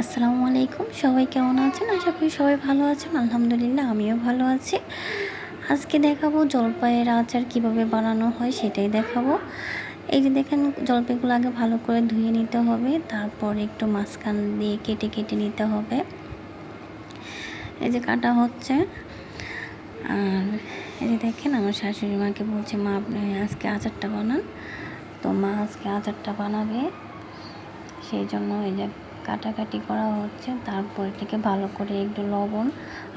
আসসালামু আলাইকুম। সবাই কেমন আছেন? আশা করি সবাই ভালো আছেন। আলহামদুলিল্লাহ আমিও ভালো আছি। আজকে দেখাবো জলপাইয়ের আচার কিভাবে বানানো হয় সেটাই দেখাবো। এই যে দেখেন জলপাইগুলো আগে ভালো করে ধুয়ে নিতে হবে। তারপর একটু মাঝখান দিয়ে কেটে কেটে নিতে হবে। এই যে কাটা হচ্ছে। আর এই যে দেখেন আমার শাশুড়ি মাকে বলছে, মা আপনি আজকে আচারটা বানান। তো মা আজকে আচারটা বানাবে, সেই জন্য এই যে কাটাকাটি করা হচ্ছে। তারপর এটাকে ভালো করে একটু লবণ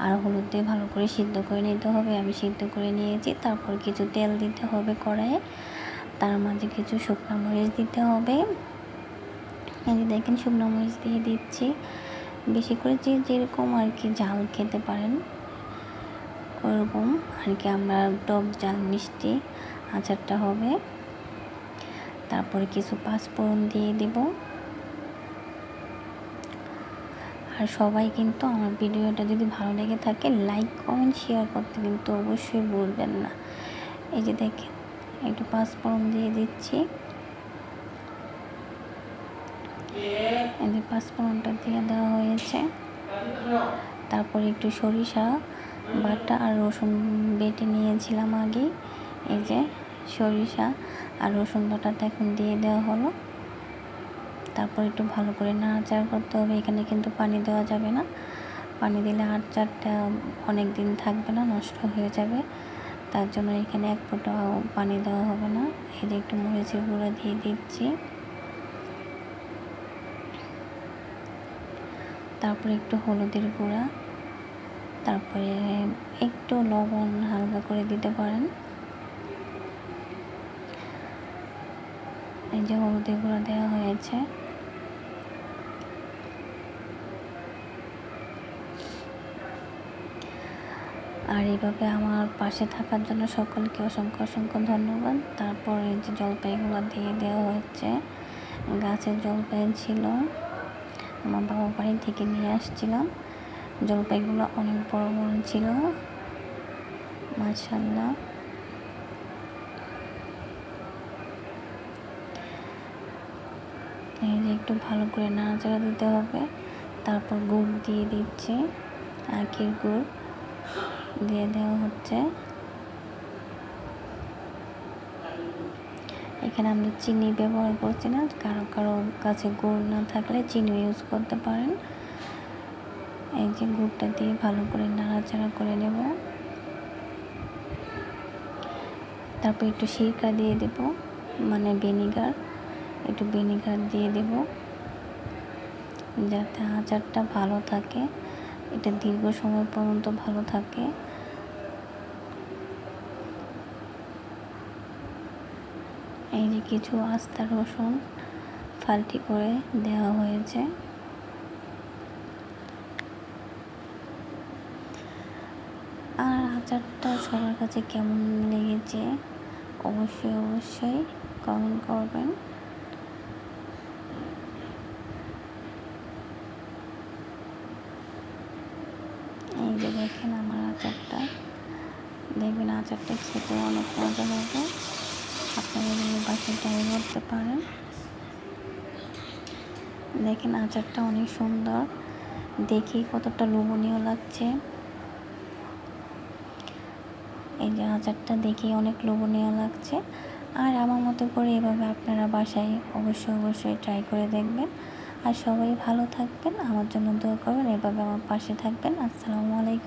আর হলুদ দিয়ে ভালো করে সিদ্ধ করে নিতে হবে। আমি সিদ্ধ করে নিয়েছি। তারপর কিছু তেল দিতে হবে কড়াইয়ে, তার মাঝে কিছু শুকনো মরিচ দিতে হবে। এই যে দেখেন শুকনো মরিচ দিয়ে দিচ্ছি বেশি করে, যে যেরকম আর কি ঝাল খেতে পারেন ওরকম আর কি। আমরা টক ঝাল মিষ্টি আচারটা হবে। তারপরে কিছু পাঁচফোড়ন দিয়ে দেব। আর সবাই কিন্তু আমার ভিডিওটা যদি ভালো লেগে থাকে লাইক কমেন্ট শেয়ার করতে কিন্তু অবশ্যই ভুলবেন না। এই যে দেখেন একটু পাঁচফোড়ন দিয়ে দিচ্ছি। এই যে পাঁচফোড়নটা দিয়ে দেওয়া হয়েছে। তারপর একটু সরিষা বাটা আর রসুন বেটে নিয়েছিলাম আগে। এই যে সরিষা আর রসুন বাটাটা এখন দিয়ে দেওয়া হলো। তারপর একটু ভালো করে নাড়াচাড়া করতে হবে। এখানে কিন্তু পানি দেওয়া যাবে না, পানি দিলে আচারটা অনেক দিন থাকবে না, নষ্ট হয়ে যাবে। তার জন্য এখানে এক ফোঁটাও পানি দেওয়া হবে না। এই যে একটু মরিচের গুঁড়া দিয়ে দিচ্ছি। তারপরে একটু হলুদের গুঁড়া, তারপরে একটু লবণ হালকা করে দিতে পারেন। এই যে হলুদের গুঁড়া দেওয়া হয়েছে। আর এইভাবে আমার পাশে থাকার জন্য সকলকে অসংখ্য অসংখ্য ধন্যবাদ। তারপরে যে জলপাইগুলো দিয়ে দেওয়া হচ্ছে, গাছের জলপাই ছিল, আমার বাবা বাড়ি থেকে নিয়ে আসছিলাম। জলপাইগুলো অনেক বড় বড় ছিল, মাশাআল্লাহ। এই যে একটু ভালো করে নাড়াচাড়া দিতে হবে। তারপর গুড় দিয়ে দিচ্ছি, আখের গুড় দিয়ে দেওয়া হচ্ছে। এখানে আমরা চিনি ব্যবহার করছি না, কারো কারো কাছে গুড় না থাকলে চিনি ইউজ করতে পারেন। এই যে গুড়টা দিয়ে ভালো করে নাড়াচাড়া করে নেব। তারপর একটু সিরকা দিয়ে দেব, মানে ভিনিগার, একটু ভিনিগার দিয়ে দেব যাতে আচারটা ভালো থাকে, এটা দীর্ঘ সময় পর্যন্ত ভালো থাকে। এই যে কিছু আস্তা রসুন ফালটি করে দেওয়া হয়েছে। আর আচারটা সবার কাছে কেমন লেগেছে অবশ্যই অবশ্যই কমেন্ট করবেন। এই যে দেখেন আমার আচারটা, দেখবেন আচারটা খেতে অনেক মজা হবে। আপনারা বাসায় ট্রাই করতে পারেন। দেখেন আচারটা অনেক সুন্দর, দেখি কতটা লোভনীয় লাগছে। এই যে আচারটা দেখে অনেক লোভনীয় লাগছে। আর আমার মতো করে এভাবে আপনারা বাসায় অবশ্যই অবশ্যই ট্রাই করে দেখবেন। আর সবাই ভালো থাকবেন, আমার জন্য দোয়া করবেন, এভাবে আমার পাশে থাকবেন। আসসালামু আলাইকুম।